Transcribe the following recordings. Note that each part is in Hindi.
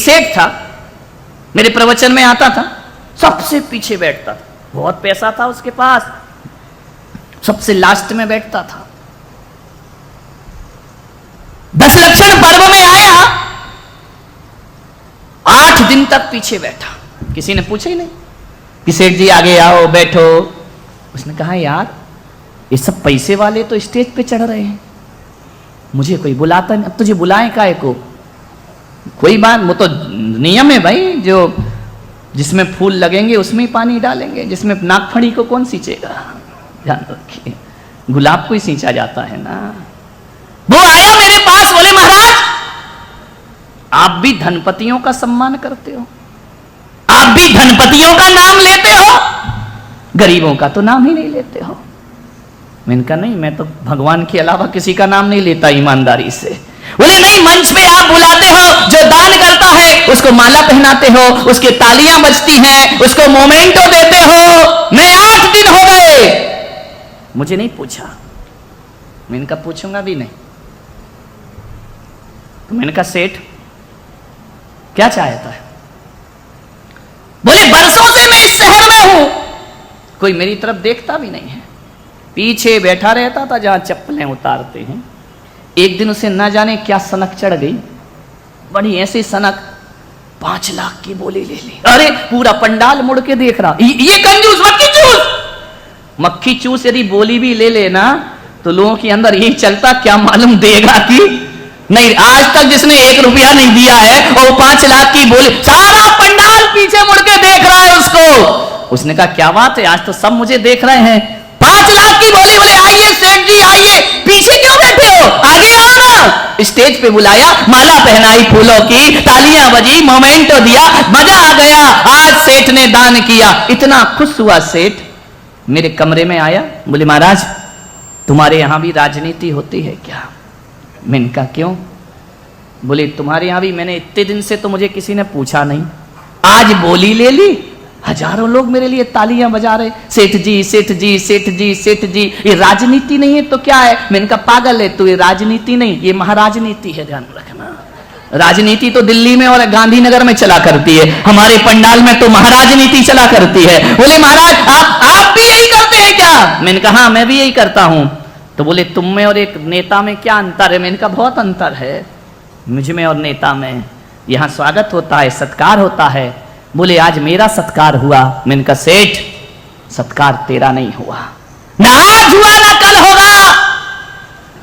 सेठ था, मेरे प्रवचन में आता था, सबसे पीछे बैठता था, बहुत पैसा था उसके पास, सबसे लास्ट में बैठता था। 10 लक्षण पर्व में आया, 8 दिन तक पीछे बैठा, किसी ने पूछा ही नहीं कि सेठ जी आगे आओ बैठो। उसने कहा यार ये सब पैसे वाले तो स्टेज पे चढ़ रहे हैं, मुझे कोई बुलाता नहीं, अब तुझे बुलाएं काहे को? कोई बात, वो तो नियम है भाई, जो जिसमें फूल लगेंगे उसमें ही पानी डालेंगे, जिसमें नागफड़ी को कौन सींचेगा? ध्यान रखिए, गुलाब को ही सींचा जाता है ना। वो आया मेरे पास, बोले महाराज आप भी धनपतियों का सम्मान करते हो, आप भी धनपतियों का नाम लेते हो, गरीबों का तो नाम ही नहीं लेते हो। मैंने कहा नहीं, मैं तो भगवान के अलावा किसी का नाम नहीं लेता ईमानदारी से। बोले नहीं, मंच पे आप बुलाते हो, जो दान करता है उसको माला पहनाते हो, उसके तालियां बजती हैं, उसको मोमेंटो देते हो। मैं 8 दिन हो गए, मुझे नहीं पूछा। मैंने कहा पूछूंगा भी नहीं। तो मैंने कहा सेठ क्या चाहता है? बोले बरसों से मैं इस शहर में हूं, कोई मेरी तरफ देखता भी नहीं है, पीछे बैठा रहता था जहां चप्पलें उतारते हैं। एक दिन उसे ना जाने क्या सनक चढ़ गई, बड़ी ऐसी सनक, 5 लाख की बोली ले ली। अरे पूरा पंडाल मुड़ के देख रहा, ये कंजूस मक्खी चूस। मक्खी चूस यदि बोली भी ले लेना तो लोगों के अंदर यही चलता, क्या मालूम देगा कि नहीं। आज तक जिसने 1 रुपया नहीं दिया है और 5 लाख की बोली, सारा पंडाल पीछे मुड़ के देख रहा है उसको। उसने कहा क्या बात है, आज तो सब मुझे देख रहे हैं, 5 लाख की बोली। बोले आइए सेठ जी आइए, पीछे क्यों बैठे हो, आगे आओ ना। स्टेज पे बुलाया, माला पहनाई फूलों की, तालियां बजी, मोमेंटो दिया, मजा आ गया। आज सेठ ने दान किया, इतना खुश हुआ सेठ। मेरे कमरे में आया, बोले महाराज तुम्हारे यहां भी राजनीति होती है क्या? मैंने कहा क्यों? बोले तुम्हारे यहां भी, मैंने इतने दिन से तो मुझे किसी ने पूछा नहीं, आज बोली ले ली, हजारों लोग मेरे लिए तालियां बजा रहे, सेठ जी सेठ जी सेठ जी सेठ जी। ये राजनीति नहीं है तो क्या है? मैंने कहा पागल है तू, ये राजनीति नहीं, ये महाराजनीति है, ध्यान रखना। राजनीति तो दिल्ली में और गांधीनगर में चला करती है, हमारे पंडाल में तो महाराजनीति चला करती है। बोले महाराज आप भी यही करते हैं क्या? मैंने कहा हाँ मैं भी यही करता हूं। तो बोले तुम में और एक नेता में क्या अंतर है? मैंने कहा बहुत अंतर है मुझ में और नेता में, यहां स्वागत होता है, सत्कार होता है। बोले आज मेरा सत्कार हुआ। मैंने कहा सेठ सत्कार तेरा नहीं हुआ, ना आज हुआ ना कल होगा।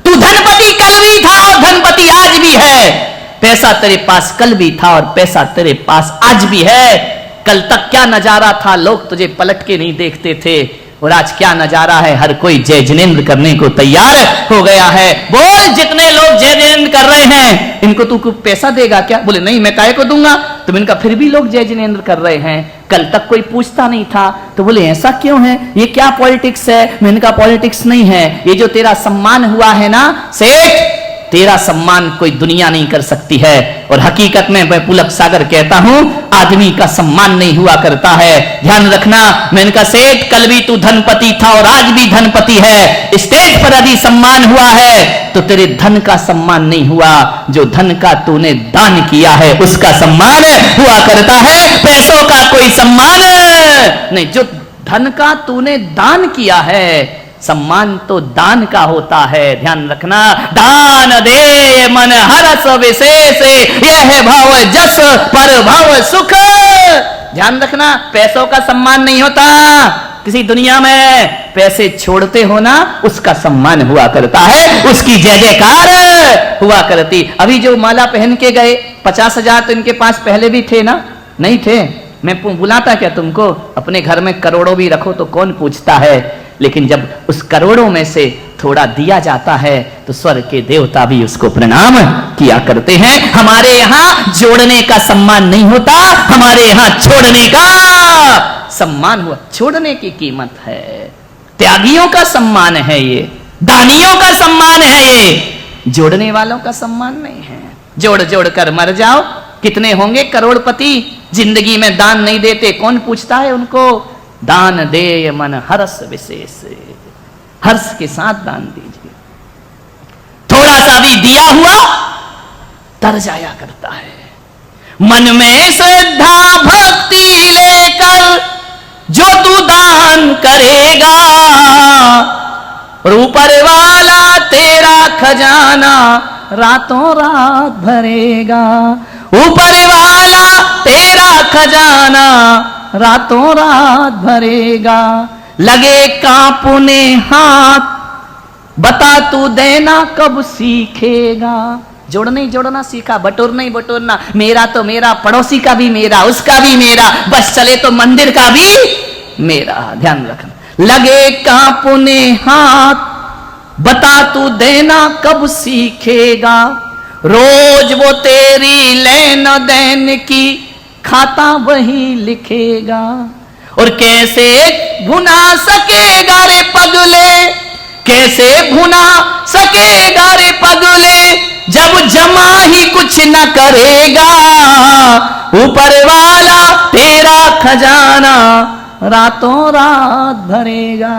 तू धनपति कल भी था और धनपति आज भी है, पैसा तेरे पास कल भी था और पैसा तेरे पास आज भी है। कल तक क्या नजारा था, लोग तुझे पलट के नहीं देखते थे, और आज क्या नजारा है, हर कोई जय जिनेंद्र करने को तैयार हो गया है। बोल जितने लोग जय जिनेंद्र कर रहे हैं इनको तू कुछ पैसा देगा क्या? बोले नहीं मैं काहे को दूंगा। तो इनका फिर भी लोग जय जिनेंद्र कर रहे हैं, कल तक कोई पूछता नहीं था। तो बोले ऐसा क्यों है, ये क्या पॉलिटिक्स है? मैंने कहा पॉलिटिक्स नहीं है, ये जो तेरा सम्मान हुआ है ना सेठ, तेरा सम्मान कोई दुनिया नहीं कर सकती है। और हकीकत में मैं पुलक सागर कहता हूं आदमी का सम्मान नहीं हुआ करता है, ध्यान रखना। मैंने कहा सेठ कल भी तू धनपति था और आज भी धनपति है, स्टेज पर यदि सम्मान हुआ है तो तेरे धन का सम्मान नहीं हुआ, जो धन का तूने दान किया है उसका सम्मान हुआ करता है, पैसों का कोई सम्मान नहीं। जो धन का तूने दान किया है सम्मान तो दान का होता है, ध्यान रखना। दान दे मन हरस विशेष, यह भाव जस पर भाव सुख। ध्यान रखना, पैसों का सम्मान नहीं होता किसी दुनिया में, पैसे छोड़ते हो ना उसका सम्मान हुआ करता है, उसकी जय जयकार हुआ करती। अभी जो माला पहन के गए 50,000 तो इनके पास पहले भी थे ना? नहीं थे? मैं बुलाता क्या तुमको? अपने घर में करोड़ों भी रखो तो कौन पूछता है, लेकिन जब उस करोड़ों में से थोड़ा दिया जाता है तो स्वर्ग के देवता भी उसको प्रणाम किया करते हैं। हमारे यहाँ जोड़ने का सम्मान नहीं होता, हमारे यहाँ छोड़ने का सम्मान हुआ। छोड़ने की कीमत है, त्यागियों का सम्मान है, ये दानियों का सम्मान है, ये जोड़ने वालों का सम्मान नहीं है। जोड़ जोड़ कर मर जाओ, कितने होंगे करोड़पति जिंदगी में दान नहीं देते, कौन पूछता है उनको? दान दे मन हर्ष विशेष, हर्ष के साथ दान दीजिए। थोड़ा सा भी दिया हुआ तर जाया करता है, मन में श्रद्धा भक्ति लेकर जो तू दान करेगा, और ऊपर वाला तेरा खजाना रातों रात भरेगा। ऊपर वाला तेरा खजाना रातों रात भरेगा। लगे कांपने हाथ, बता तू देना कब सीखेगा। जोड़ना ही जोड़ना सीखा, बटोरना ही बटोरना। मेरा तो मेरा, पड़ोसी का भी मेरा, उसका भी मेरा, बस चले तो मंदिर का भी मेरा। ध्यान रखना। लगे कांपने हाथ, बता तू देना कब सीखेगा। रोज वो तेरी लेन देन की खाता वही लिखेगा। और कैसे भुना सकेगा रे पगले, कैसे भुना सकेगा रे पगले, जब जमा ही कुछ न करेगा। ऊपर वाला तेरा खजाना रातों रात भरेगा।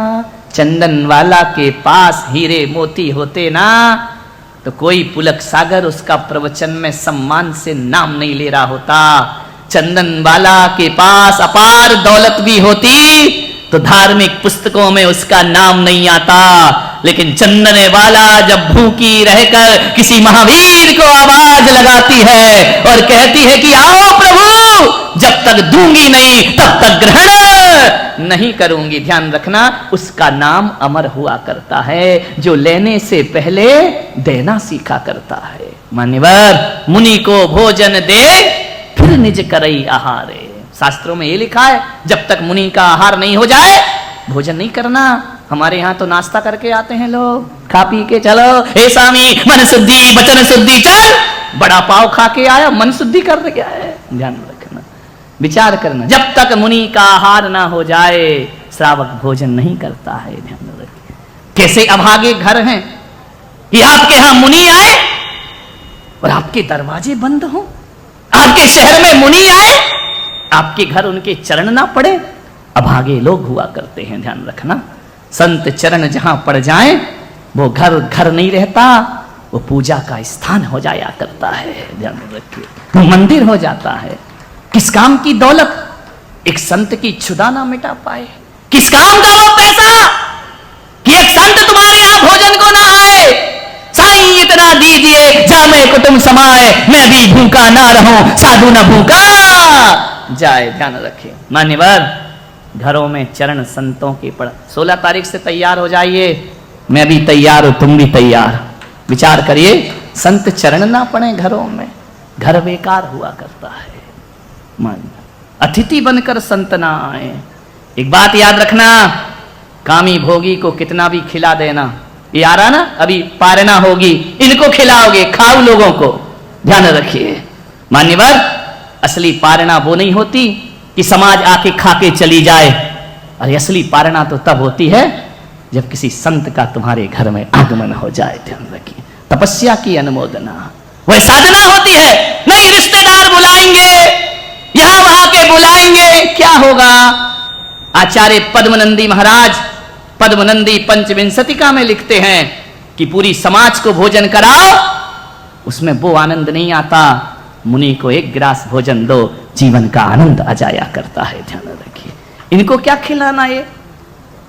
चंदन वाला के पास हीरे मोती होते ना, तो कोई पुलक सागर उसका प्रवचन में सम्मान से नाम नहीं ले रहा होता। चंदन वाला के पास अपार दौलत भी होती तो धार्मिक पुस्तकों में उसका नाम नहीं आता। लेकिन चंदन वाला जब भूखी रहकर किसी महावीर को आवाज लगाती है और कहती है कि आओ प्रभु, जब तक दूंगी नहीं तब तक ग्रहण नहीं करूंगी। ध्यान रखना, उसका नाम अमर हुआ करता है जो लेने से पहले देना सीखा करता है। मान्यवर, मुनि को भोजन दे फिर निज करई आहारे। शास्त्रों में ये लिखा है, जब तक मुनि का आहार नहीं हो जाए भोजन नहीं करना। हमारे यहाँ तो नाश्ता करके आते हैं लोग, खा पी के चलो, हे स्वामी मन शुद्धि वचन शुद्धि, चल बड़ा पाव खा के आया, मन शुद्धि कर गया है। ध्यान रखना, विचार करना, जब तक मुनि का आहार ना हो जाए श्रावक भोजन नहीं करता है। ध्यान रखिए। कैसे अभागे घर हैं कि आपके यहां मुनि आए और आपके दरवाजे बंद हो। आपके शहर में मुनि आए, आपके घर उनके चरण ना पड़े। अभागे लोग हुआ करते हैं। ध्यान रखना, संत चरण जहां पड़ जाएं वो घर घर नहीं रहता, वो पूजा का स्थान हो जाया करता है। ध्यान रखिए, वो मंदिर हो जाता है। किस काम की दौलत एक संत की क्षुधा ना मिटा पाए? किस काम का वो पैसा कि एक संत तुम्हारे यहां भोजन को ना आए? साईं इतना दीजिए जामे कुटुंब समाए, मैं भी भूखा ना रहूं साधु न भूखा जाए। ध्यान रखिए मान्यवर, घरों में चरण संतों के पड़। 16 तारीख से तैयार हो जाइए, मैं भी तैयार हूं, तुम भी तैयार। विचार करिए, संत चरण ना पड़े घरों में, घर बेकार हुआ करता है। मान अतिथि बनकर संत ना आए। एक बात याद रखना, कामी भोगी को कितना भी खिला देना, ये आ रहा ना, अभी पारना होगी, इनको खिलाओगे, खाओ लोगों को। ध्यान रखिए मान्यवर, असली पारणा वो नहीं होती कि समाज आके खा के चली जाए। और असली पारणा तो तब होती है जब किसी संत का तुम्हारे घर में आगमन हो जाए। ध्यान रखिए, तपस्या की अनुमोदना वह साधना होती है। नहीं रिश्तेदार बुलाएंगे, यहां वहां के बुलाएंगे, क्या होगा? आचार्य पद्मनंदी महाराज पद्मनंदी पंचविंशतिका में लिखते हैं कि पूरी समाज को भोजन कराओ, उसमें वो आनंद नहीं आता। मुनि को एक गिलास भोजन दो, जीवन का आनंद आ जाया करता है। ध्यान रखिए, इनको क्या खिलाना है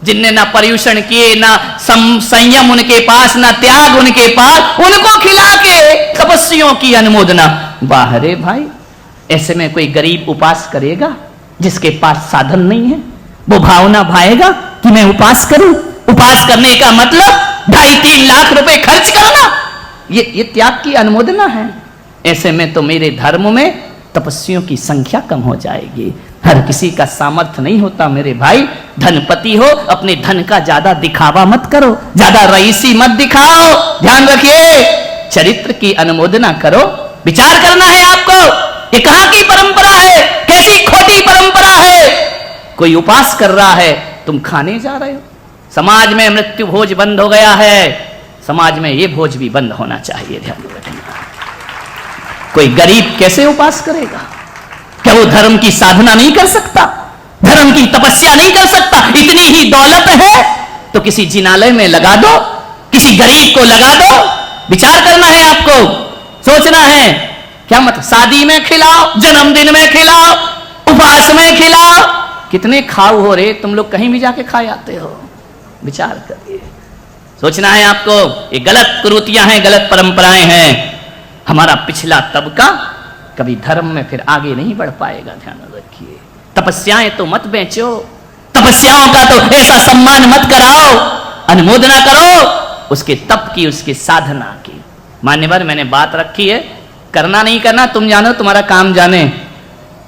जिनने ना पर्यूषण किए, ना संयम उनके पास, ना त्याग उनके पास, उनको खिला के तपस्वियों की अनुमोदना। वाह रे भाई, ऐसे में कोई गरीब उपास करेगा जिसके पास साधन नहीं है? वो भावना भाएगा कि मैं उपास करूं? उपास करने का मतलब 2.5-3 लाख रुपए खर्च करना, ये त्याग की अनुमोदना है। ऐसे में तो मेरे धर्म में तपस्वियों की संख्या कम हो जाएगी। हर किसी का सामर्थ्य नहीं होता मेरे भाई। धनपति हो, अपने धन का ज्यादा दिखावा मत करो, ज्यादा रईसी मत दिखाओ। ध्यान रखिए, चरित्र की अनुमोदना करो। विचार करना है आपको, ये कहां की परंपरा है, कैसी खोटी परंपरा है। कोई उपास कर रहा है, तुम खाने जा रहे हो। समाज में मृत्यु भोज बंद हो गया है, समाज में ये भोज भी बंद होना चाहिए। ध्यान रखना, कोई गरीब कैसे उपास करेगा? क्या वो धर्म की साधना नहीं कर सकता? धर्म की तपस्या नहीं कर सकता? इतनी ही दौलत है तो किसी जिनालय में लगा दो, किसी गरीब को लगा दो। विचार करना है आपको, सोचना है क्या मतलब? शादी में खिलाओ, जन्मदिन में खिलाओ, उपवास में खिलाओ। कितने खाऊ हो रे तुम लोग, कहीं भी जाके खा आते हो। विचार करिए, सोचना है आपको। ये गलत कुरीतियां हैं, गलत परंपराएं हैं। हमारा पिछला तबका कभी धर्म में फिर आगे नहीं बढ़ पाएगा, ध्यान रखिए। तपस्याएं तो मत बेचो, तपस्याओं का तो ऐसा सम्मान मत कराओ, अनुमोदना करो उसके तप की, उसके साधना की। मान्यवर, मैंने बात रखी है, करना नहीं करना तुम जानो, तुम्हारा काम जाने,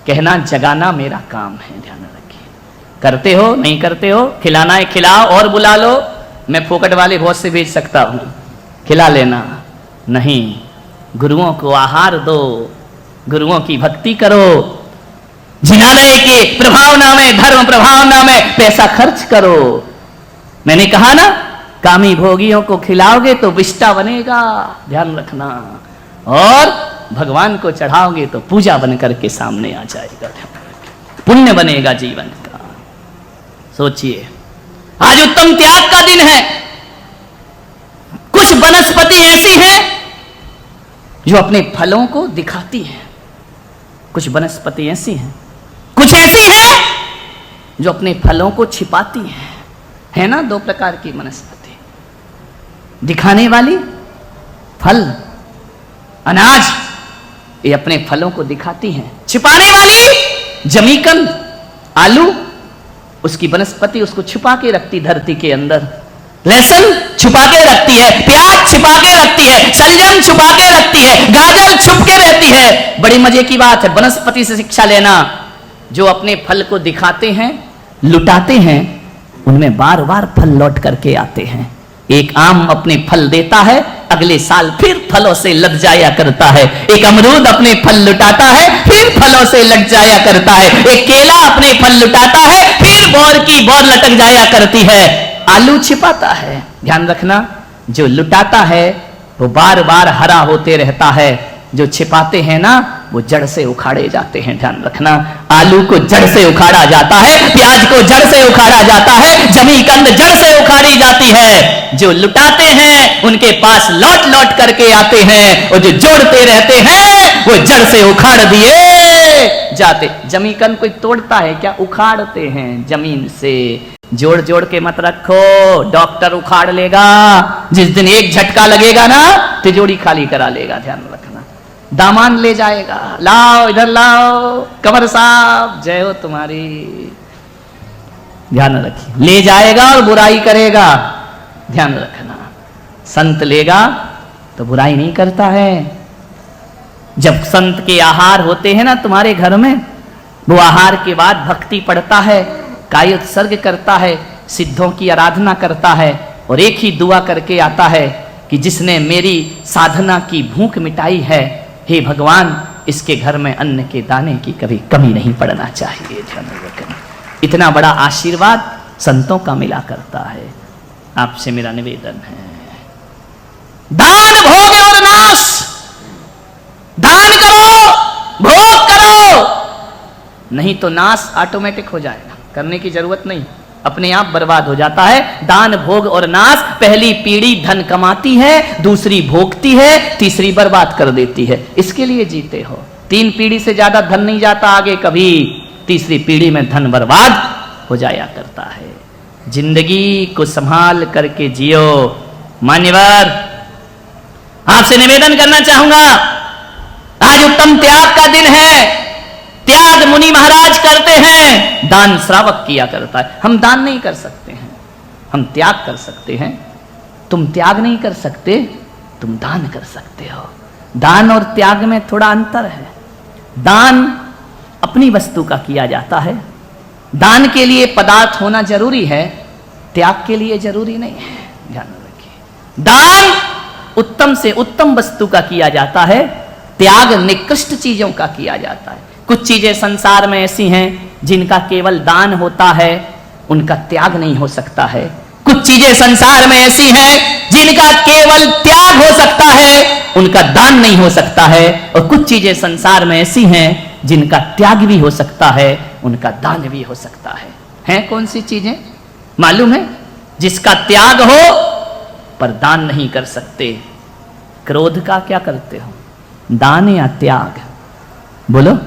कहना जगाना मेरा काम है, ध्यान रखिए। करते हो नहीं करते हो, खिलाना है खिलाओ, और बुला लो, मैं फोकट वाले बहुत से भेज सकता हूं, खिला लेना। नहीं, गुरुओं को आहार दो, गुरुओं की भक्ति करो, जिनालय के प्रभावना में, धर्म प्रभावना में पैसा खर्च करो। मैंने कहा ना, कामी भोगियों को खिलाओगे तो विष्टा बनेगा, ध्यान रखना, और भगवान को चढ़ाओगे तो पूजा बन करके सामने आ जाएगा, पुण्य बनेगा जीवन का। सोचिए, आज उत्तम त्याग का दिन है। कुछ वनस्पति ऐसी हैं जो अपने फलों को दिखाती हैं, कुछ वनस्पति ऐसी हैं, कुछ ऐसी हैं जो अपने फलों को छिपाती हैं। है ना, दो प्रकार की वनस्पति, दिखाने वाली फल, अनाज, ये अपने फलों को दिखाती हैं। छिपाने वाली जमीकंद, आलू, उसकी वनस्पति उसको छुपा के रखती धरती के अंदर। लहसुन छुपा के रखती है, प्याज छुपा के रखती है, सलजम छुपा के रखती है, गाजर छुप के रहती है। बड़ी मजे की बात है, वनस्पति से शिक्षा लेना। जो अपने फल को दिखाते हैं, लुटाते हैं, उनमें बार बार फल लौट करके आते हैं। एक आम अपने फल देता है, अगले साल फिर फलों से लद जाया करता है। एक अमरूद अपने फल लुटाता है, फिर फलों से लट जाया करता है। एक केला अपने फल लुटाता है, फिर बौर की बौर लटक जाया करती है। आलू छिपाता है, ध्यान रखना, जो लुटाता है वो बार बार हरा होते रहता है, जो छिपाते हैं ना वो जड़ से उखाड़े जाते हैं, ध्यान रखना। आलू को जड़ से उखाड़ा जाता है, प्याज को जड़ से उखाड़ा जाता है, जमीकंद जड़ से उखाड़ी जाती है। जो लुटाते हैं उनके पास लौट लौट करके आते हैं, और जो जोड़ते रहते हैं वो जड़ से उखाड़ दिए जाते। जमीकंद कोई तोड़ता है क्या? उखाड़ते हैं जमीन से। जोड़ जोड़ के मत रखो, डॉक्टर उखाड़ लेगा। जिस दिन एक झटका लगेगा ना, तिजोरी खाली करा लेगा, ध्यान रखना। दामान ले जाएगा, लाओ इधर लाओ, कंवर साहब जय हो तुम्हारी, ध्यान रखिए। ले जाएगा और बुराई करेगा, ध्यान रखना। संत लेगा तो बुराई नहीं करता है। जब संत के आहार होते हैं ना तुम्हारे घर में, वो आहार के बाद भक्ति पढ़ता है, काय उत्सर्ग करता है, सिद्धों की आराधना करता है, और एक ही दुआ करके आता है कि जिसने मेरी साधना की भूख मिटाई है, हे भगवान, इसके घर में अन्न के दाने की कभी कमी नहीं पड़ना चाहिए, ध्यान रखना। इतना बड़ा आशीर्वाद संतों का मिला करता है। आपसे मेरा निवेदन है, दान भोग और नाश, दान करो, भोग करो, नहीं तो नाश ऑटोमेटिक हो जाएगा, करने की जरूरत नहीं, अपने आप बर्बाद हो जाता है। दान भोग और नाश, पहली पीढ़ी धन कमाती है, दूसरी भोगती है, तीसरी बर्बाद कर देती है। इसके लिए जीते हो। 3 पीढ़ी से ज्यादा धन नहीं जाता आगे कभी, तीसरी पीढ़ी में धन बर्बाद हो जाया करता है। जिंदगी को संभाल करके जियो। मान्यवर, आपसे निवेदन करना चाहूंगा, आज उत्तम त्याग का दिन है। त्याग मुनि महाराज करते हैं, दान श्रावक किया करता है। हम दान नहीं कर सकते हैं, हम त्याग कर सकते हैं। तुम त्याग नहीं कर सकते, तुम दान कर सकते हो। दान और त्याग में थोड़ा अंतर है। दान अपनी वस्तु का किया जाता है, दान के लिए पदार्थ होना जरूरी है, त्याग के लिए जरूरी नहीं है, ध्यान रखिए। दान उत्तम से उत्तम वस्तु का किया जाता है, त्याग निकृष्ट चीजों का किया जाता है। कुछ चीजें संसार में ऐसी हैं जिनका केवल दान होता है, उनका त्याग नहीं हो सकता है। कुछ चीजें संसार में ऐसी हैं जिनका केवल त्याग हो सकता है, उनका दान नहीं हो सकता है। और कुछ चीजें संसार में ऐसी हैं जिनका त्याग भी हो सकता है, उनका दान भी हो सकता है। हैं कौन सी चीजें मालूम है? जिसका त्याग हो पर दान नहीं कर सकते। क्रोध का क्या करते हो? दान या त्याग? बोलो।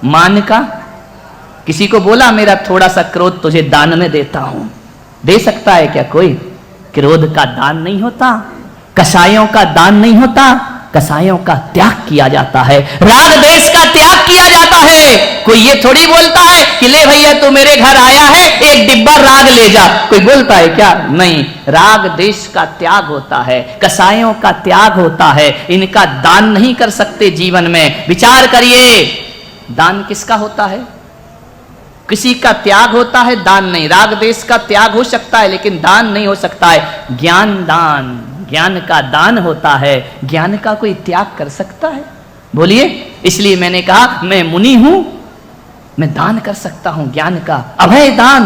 मान का? किसी को बोला मेरा थोड़ा सा क्रोध तुझे दान में देता हूं, दे सकता है क्या कोई? क्रोध का दान नहीं होता, कसायों का दान नहीं होता, कसायों का त्याग किया जाता है, राग देश का त्याग किया जाता है। कोई ये थोड़ी बोलता है कि ले भैया तू मेरे घर आया है एक डिब्बा राग ले जा, कोई बोलता है क्या? नहीं, राग देश का त्याग होता है, कसायों का त्याग होता है, इनका दान नहीं कर सकते जीवन में। विचार करिए, दान किसका होता है? किसी का त्याग होता है, दान नहीं। राग देश का त्याग हो सकता है लेकिन दान नहीं हो सकता है। ज्ञान दान, ज्ञान का दान होता है, ज्ञान का कोई त्याग कर सकता है? बोलिए। इसलिए मैंने कहा मैं मुनि हूं, मैं दान कर सकता हूं ज्ञान का। अभय दान,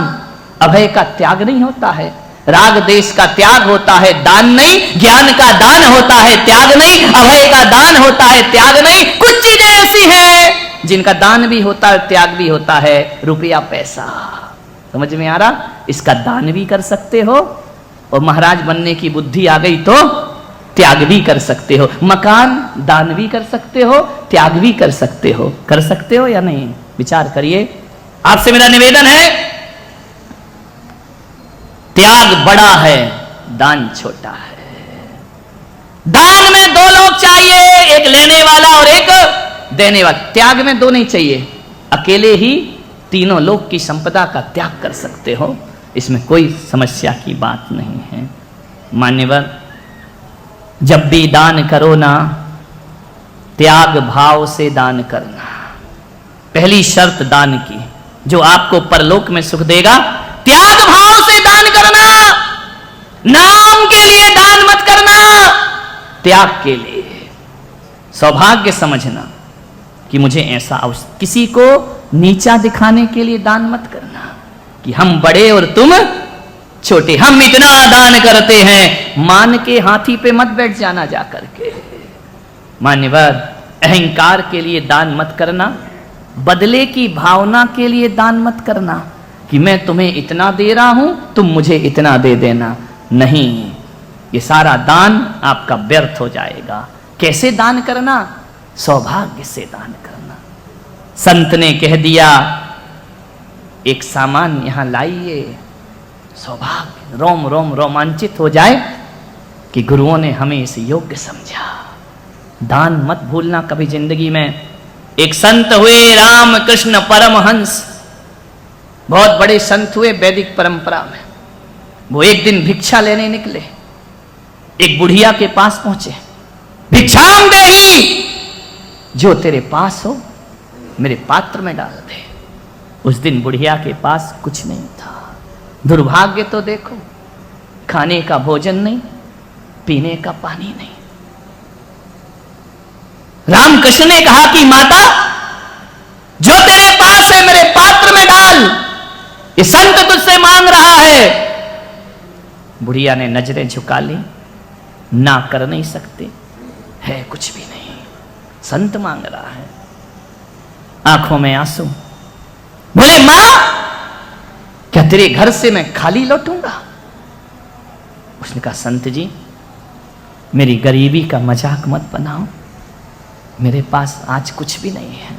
अभय का त्याग नहीं होता है। राग देश का त्याग होता है, दान नहीं। ज्ञान का दान होता है, त्याग नहीं। अभय का दान होता है, त्याग नहीं। कुछ चीजें ऐसी हैं जिनका दान भी होता है, त्याग भी होता है। रुपया पैसा, समझ में आ रहा? इसका दान भी कर सकते हो और महाराज बनने की बुद्धि आ गई तो त्याग भी कर सकते हो। मकान दान भी कर सकते हो, त्याग भी कर सकते हो। कर सकते हो या नहीं? विचार करिए। आपसे मेरा निवेदन है, त्याग बड़ा है, दान छोटा है। दान में दो लोग चाहिए, एक लेने वाला और एक देने वाला। त्याग में दो नहीं चाहिए, अकेले ही तीनों लोग की संपदा का त्याग कर सकते हो, इसमें कोई समस्या की बात नहीं है। मान्यवर, जब भी दान करो ना, त्याग भाव से दान करना। पहली शर्त दान की जो आपको परलोक में सुख देगा, त्याग भाव से दान करना। नाम के लिए दान मत करना, त्याग के लिए। सौभाग्य समझना कि मुझे ऐसा किसी को नीचा दिखाने के लिए दान मत करना कि हम बड़े और तुम छोटे, हम इतना दान करते हैं। मान के हाथी पे मत बैठ जाना जाकर के। मान्यवर, अहंकार के लिए दान मत करना, बदले की भावना के लिए दान मत करना कि मैं तुम्हें इतना दे रहा हूं, तुम मुझे इतना दे देना। नहीं, ये सारा दान आपका व्यर्थ हो जाएगा। कैसे दान करना? सौभाग्य से दान करना। संत ने कह दिया एक सामान यहां लाइए, सौभाग्य रोम रोम रोमांचित हो जाए कि गुरुओं ने हमें इसे योग्य समझा। दान मत भूलना कभी जिंदगी में। एक संत हुए रामकृष्ण परमहंस, बहुत बड़े संत हुए वैदिक परंपरा में। वो एक दिन भिक्षा लेने निकले, एक बुढ़िया के पास पहुंचे। भिक्षाम देही, जो तेरे पास हो मेरे पात्र में डाल दे। उस दिन बुढ़िया के पास कुछ नहीं था। दुर्भाग्य तो देखो, खाने का भोजन नहीं, पीने का पानी नहीं। रामकृष्ण ने कहा कि माता, जो तेरे पास है मेरे पात्र में डाल, ये संत तुझसे मांग रहा है। बुढ़िया ने नजरें झुका ली, ना कर नहीं सकते, है कुछ भी नहीं, संत मांग रहा है। आंखों में आंसू। बोले मां, क्या तेरे घर से मैं खाली लौटूंगा? उसने कहा संत जी, मेरी गरीबी का मजाक मत बनाओ, मेरे पास आज कुछ भी नहीं है।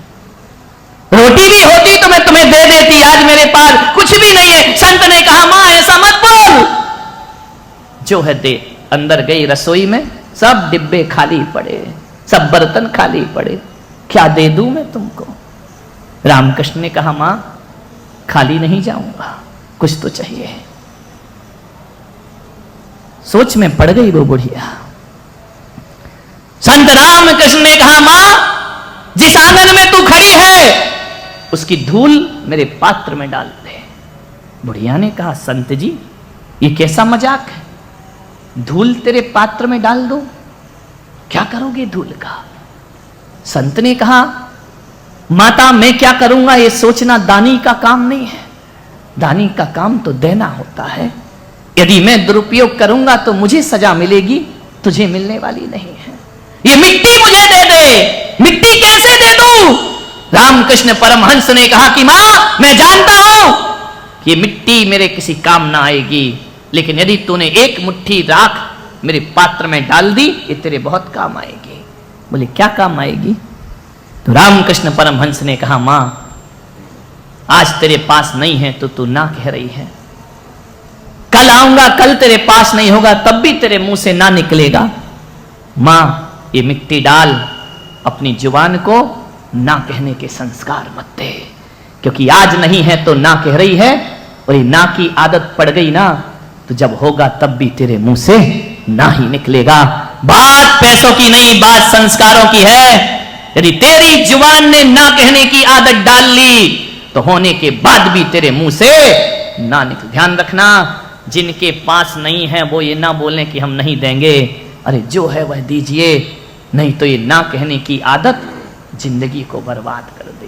रोटी भी होती तो मैं तुम्हें दे देती, आज मेरे पास कुछ भी नहीं है। संत ने कहा मां ऐसा मत बोल, जो है दे। अंदर गई रसोई में, सब डिब्बे खाली पड़े, सब बर्तन खाली पड़े, क्या दे दूं मैं तुमको? रामकृष्ण ने कहा मां खाली नहीं जाऊंगा, कुछ तो चाहिए। सोच में पड़ गई वो बुढ़िया। संत रामकृष्ण ने कहा मां, जिस आंगन में तू खड़ी है उसकी धूल मेरे पात्र में डाल दे। बुढ़िया ने कहा संत जी, ये कैसा मजाक है? धूल तेरे पात्र में डाल दो, क्या करोगे धूल का? संत ने कहा माता, मैं क्या करूंगा ये सोचना दानी का काम नहीं है। दानी का काम तो देना होता है। यदि मैं दुरुपयोग करूंगा तो मुझे सजा मिलेगी, तुझे मिलने वाली नहीं है। ये मिट्टी मुझे दे दे। मिट्टी कैसे दे दूं? रामकृष्ण परमहंस ने कहा कि मां, मैं जानता हूं कि मिट्टी मेरे किसी काम ना आएगी, लेकिन यदि तूने एक मुट्ठी राख मेरे पात्र में डाल दी, ये तेरे बहुत काम आएगी। बोले क्या काम आएगी? तो रामकृष्ण परमहंस ने कहा, मां आज तेरे पास नहीं है तो तू ना कह रही है, कल आऊंगा, कल तेरे पास नहीं होगा तब भी तेरे मुंह से ना निकलेगा। मां ये मिट्टी डाल, अपनी जुबान को ना कहने के संस्कार मत दे, क्योंकि आज नहीं है तो ना कह रही है, और ये ना की आदत पड़ गई ना तो जब होगा तब भी तेरे मुंह से ना ही निकलेगा। बात पैसों की नहीं, बात संस्कारों की है। यदि तेरी जुबान ने ना कहने की आदत डाल ली तो होने के बाद भी तेरे मुंह से ना निकले। ध्यान रखना, जिनके पास नहीं है वो ये ना बोलें कि हम नहीं देंगे, अरे जो है वह दीजिए, नहीं तो ये ना कहने की आदत जिंदगी को बर्बाद कर देगी।